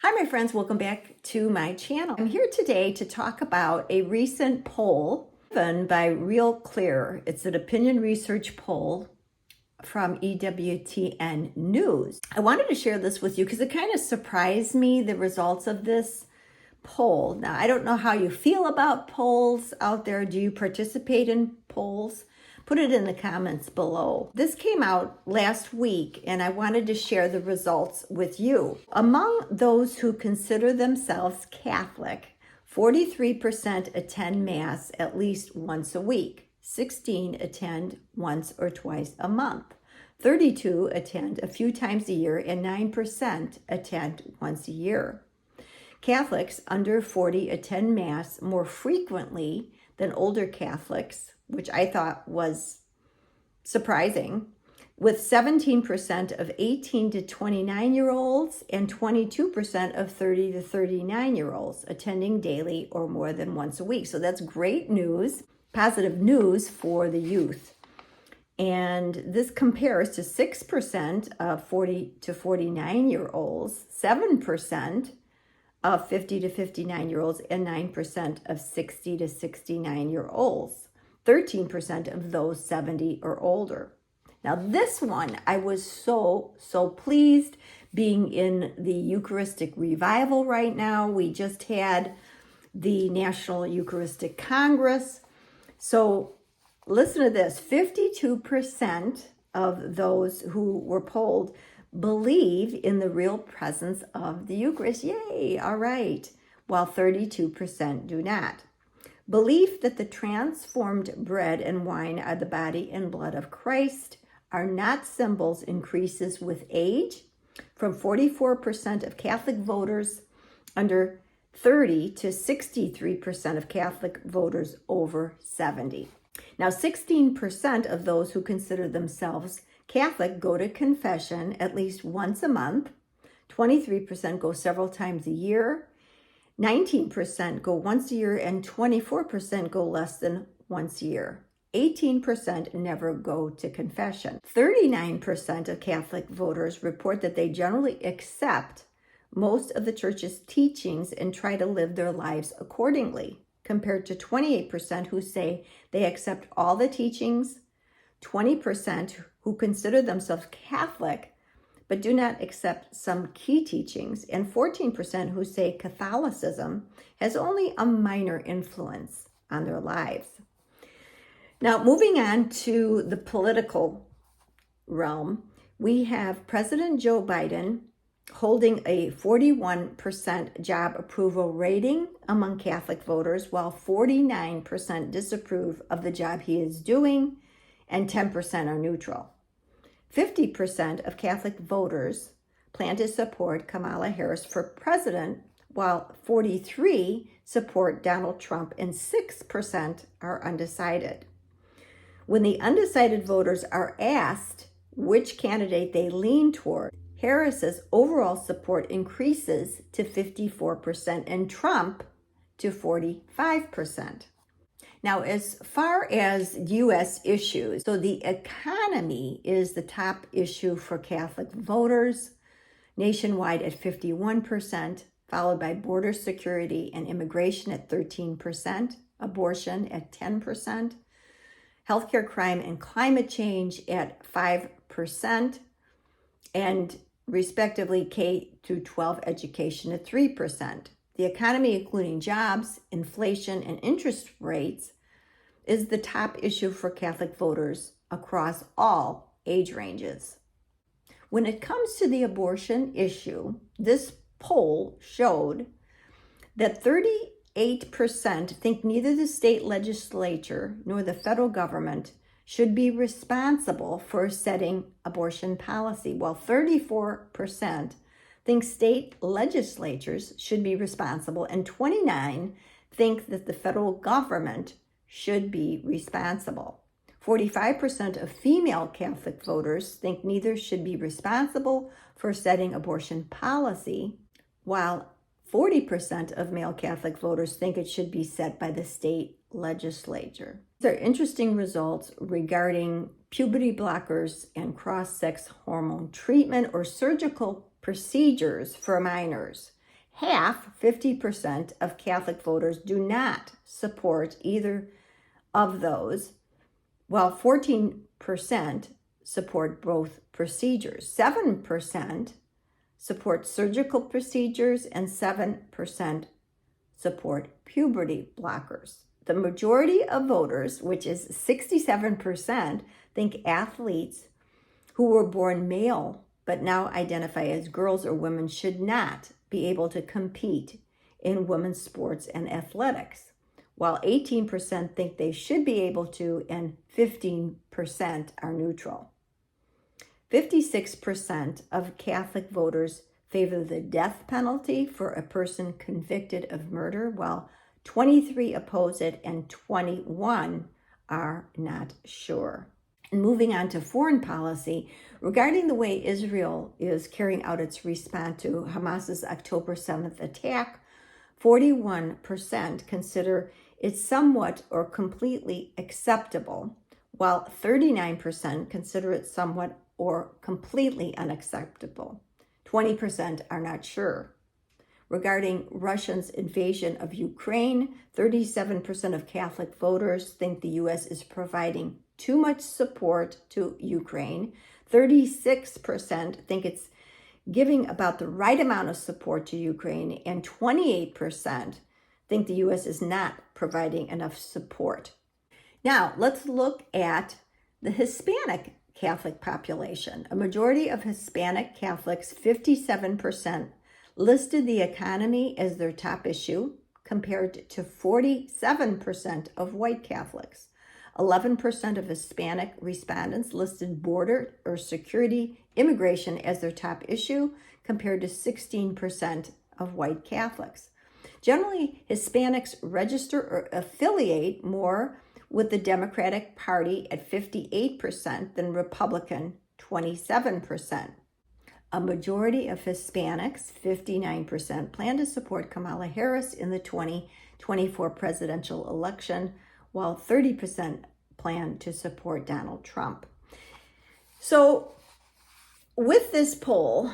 Hi, my friends. Welcome back to my channel. I'm here today to talk about a recent poll done by RealClear. It's an opinion research poll from EWTN News. I wanted to share this with you because it kind of surprised me, the results of this poll. Now, I don't know how you feel about polls out there. Do you participate in polls? Put it in the comments below. This came out last week, and I wanted to share the results with you. Among those who consider themselves Catholic, 43% attend Mass at least once a week, 16 attend once or twice a month, 32 attend a few times a year, and 9% attend once a year. Catholics under 40 attend Mass more frequently than older Catholics, which I thought was surprising, with 17% of 18 to 29-year-olds and 22% of 30 to 39-year-olds attending daily or more than once a week. So that's great news, positive news for the youth. And this compares to 6% of 40 to 49-year-olds, 7% of 50 to 59-year-olds, and 9% of 60 to 69-year-olds. 13% of those 70 or older. Now this one, I was so pleased, being in the Eucharistic revival right now. We just had the National Eucharistic Congress. So listen to this, 52% of those who were polled believe in the real presence of the Eucharist. Yay, all right. While 32% do not. Belief that the transformed bread and wine are the body and blood of Christ are not symbols increases with age, from 44% of Catholic voters under 30 to 63% of Catholic voters over 70. Now, 16% of those who consider themselves Catholic go to confession at least once a month, 23% go several times a year, 19% go once a year, and 24% go less than once a year. 18% never go to confession. 39% of Catholic voters report that they generally accept most of the church's teachings and try to live their lives accordingly, compared to 28% who say they accept all the teachings, 20% who consider themselves Catholic but do not accept some key teachings, and 14% who say Catholicism has only a minor influence on their lives. Now, moving on to the political realm, we have President Joe Biden holding a 41% job approval rating among Catholic voters, while 49% disapprove of the job he is doing, and 10% are neutral. 50% of Catholic voters plan to support Kamala Harris for president, while 43% support Donald Trump and 6% are undecided. When the undecided voters are asked which candidate they lean toward, Harris's overall support increases to 54% and Trump to 45%. Now, as far as U.S. issues, so the economy is the top issue for Catholic voters, nationwide at 51%, followed by border security and immigration at 13%, abortion at 10%, healthcare, crime, and climate change at 5%, and respectively K-12 education at 3%. The economy, including jobs, inflation, and interest rates, is the top issue for Catholic voters across all age ranges. When it comes to the abortion issue, this poll showed that 38% think neither the state legislature nor the federal government should be responsible for setting abortion policy, while 34% think state legislatures should be responsible, and 29% think that the federal government should be responsible. 45% of female Catholic voters think neither should be responsible for setting abortion policy, while 40% of male Catholic voters think it should be set by the state legislature. These are interesting results regarding puberty blockers and cross-sex hormone treatment or surgical procedures for minors. half, 50% of Catholic voters do not support either of those, while 14% support both procedures. 7% support surgical procedures, and 7% support puberty blockers. The majority of voters, which is 67%, think athletes who were born male but now identify as girls or women should not be able to compete in women's sports and athletics, while 18% think they should be able to, and 15% are neutral. 56% of Catholic voters favor the death penalty for a person convicted of murder, while 23 oppose it and 21 are not sure. And moving on to foreign policy, regarding the way Israel is carrying out its response to Hamas's October 7th attack, 41% consider it somewhat or completely acceptable, while 39% consider it somewhat or completely unacceptable. 20% are not sure. Regarding Russia's invasion of Ukraine, 37% of Catholic voters think the U.S. is providing too much support to Ukraine. 36% think it's giving about the right amount of support to Ukraine, and 28% think the U.S. is not providing enough support. Now, let's look at the Hispanic Catholic population. A majority of Hispanic Catholics, 57%, listed the economy as their top issue, compared to 47% of white Catholics. 11% of Hispanic respondents listed border or security immigration as their top issue, compared to 16% of white Catholics. Generally, Hispanics register or affiliate more with the Democratic Party at 58% than Republican, 27%. A majority of Hispanics, 59%, plan to support Kamala Harris in the 2024 presidential election, while 30% plan to support Donald Trump. So with this poll,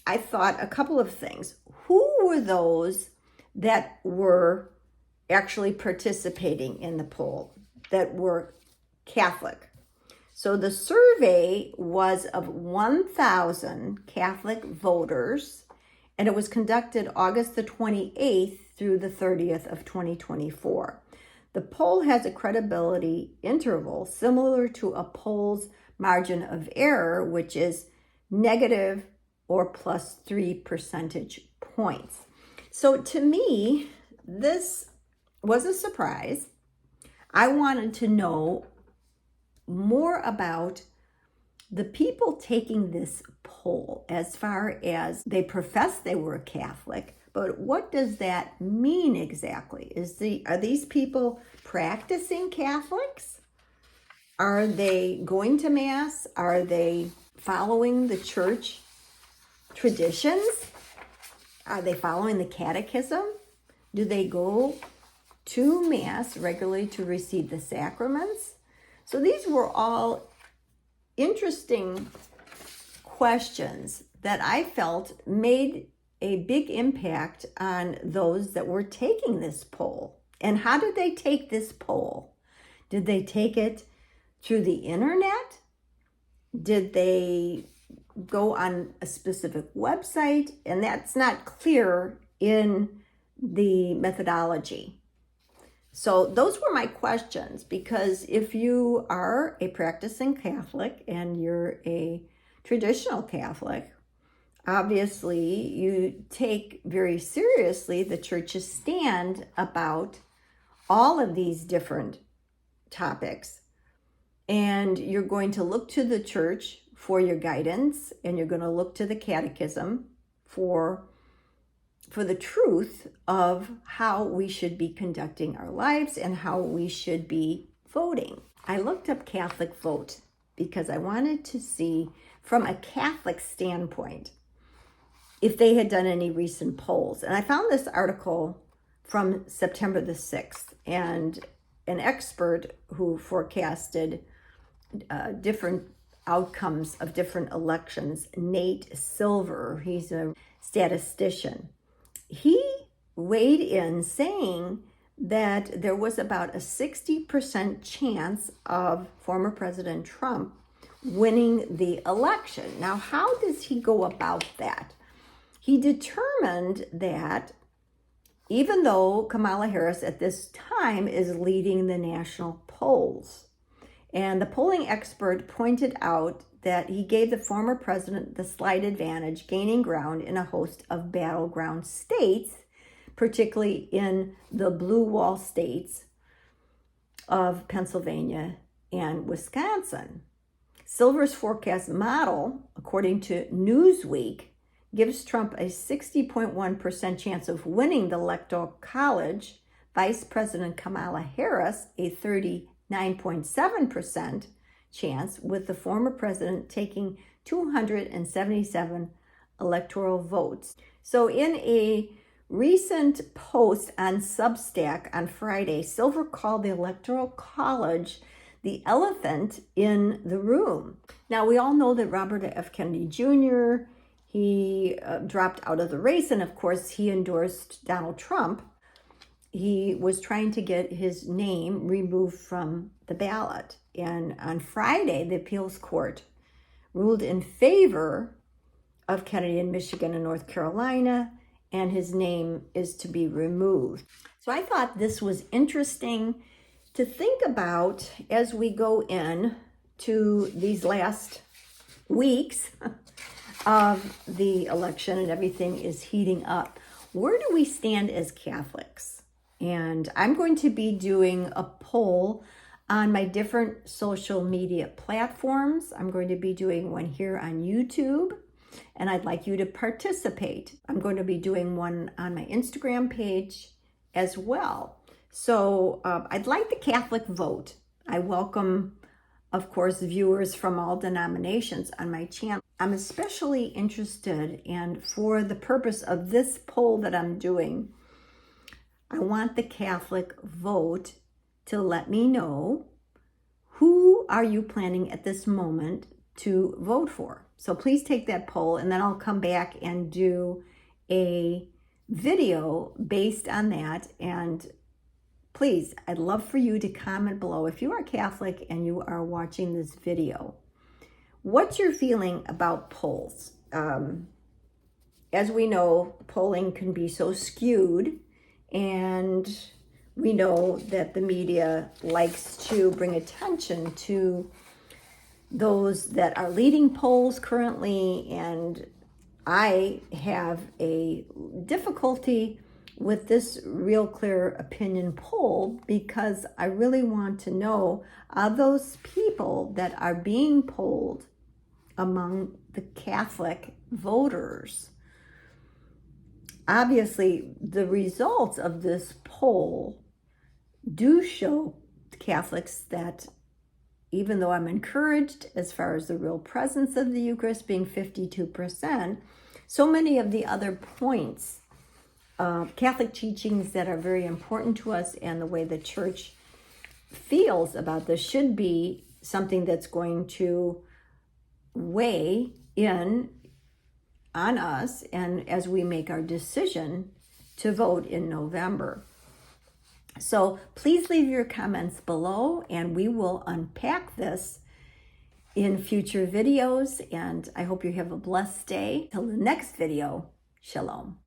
I thought a couple of things. Who were those that were actually participating in the poll that were Catholic? So the survey was of 1,000 Catholic voters, and it was conducted August the 28th through the 30th of 2024. The poll has a credibility interval similar to a poll's margin of error, which is negative or plus 3 percentage points. So to me, this was a surprise. I wanted to know more about the people taking this poll, as far as they profess they were Catholic, but what does that mean exactly? Are these people practicing Catholics? Are they going to Mass? Are they following the church traditions? Are they following the catechism? Do they go to Mass regularly to receive the sacraments? So these were all interesting questions that I felt made a big impact on those that were taking this poll. And how did they take this poll? Did they take it through the internet? Did they go on a specific website? And that's not clear in the methodology. So those were my questions, because if you are a practicing Catholic and you're a traditional Catholic, obviously you take very seriously the church's stand about all of these different topics. And you're going to look to the church for your guidance, and you're going to look to the catechism for the truth of how we should be conducting our lives and how we should be voting. I looked up Catholic vote because I wanted to see from a Catholic standpoint if they had done any recent polls. And I found this article from September the 6th, and an expert who forecasted different outcomes of different elections, Nate Silver, he's a statistician. he weighed in saying that there was about a 60% chance of former President Trump winning the election. Now, how does he go about that? He determined that even though Kamala Harris at this time is leading the national polls, and the polling expert pointed out that he gave the former president the slight advantage, gaining ground in a host of battleground states, particularly in the blue wall states of Pennsylvania and Wisconsin. Silver's forecast model, according to Newsweek, gives Trump a 60.1% chance of winning the Electoral College, Vice President Kamala Harris a 39.7% chance, with the former president taking 277 electoral votes. So in a recent post on Substack on Friday, Silver called the Electoral College the elephant in the room. Now, we all know that Robert F. Kennedy Jr., he dropped out of the race, and of course, he endorsed Donald Trump. He was trying to get his name removed from the ballot. And on Friday, the appeals court ruled in favor of Kennedy in Michigan and North Carolina, and his name is to be removed. So I thought this was interesting to think about as we go in to these last weeks of the election and everything is heating up. Where do we stand as Catholics? And I'm going to be doing a poll on my different social media platforms. I'm going to be doing one here on YouTube, and I'd like you to participate. I'm going to be doing one on my Instagram page as well. So I'd like the Catholic vote. I welcome, of course, viewers from all denominations on my channel. I'm especially interested, and for the purpose of this poll that I'm doing, I want the Catholic vote to let me know who are you planning at this moment to vote for. So please take that poll, and then I'll come back and do a video based on that. And please, I'd love for you to comment below if you are Catholic and you are watching this video. What's your feeling about polls? As we know, polling can be so skewed, and we know that the media likes to bring attention to those that are leading polls currently, and I have a difficulty with this RealClear Opinion poll because I really want to know, are those people that are being polled among the Catholic voters? Obviously, the results of this poll do show Catholics that even though I'm encouraged as far as the real presence of the Eucharist being 52%, so many of the other points, Catholic teachings that are very important to us and the way the church feels about this should be something that's going to weigh in on us and as we make our decision to vote in November. So please leave your comments below, and we will unpack this in future videos. And I hope you have a blessed day. Till the next video, shalom.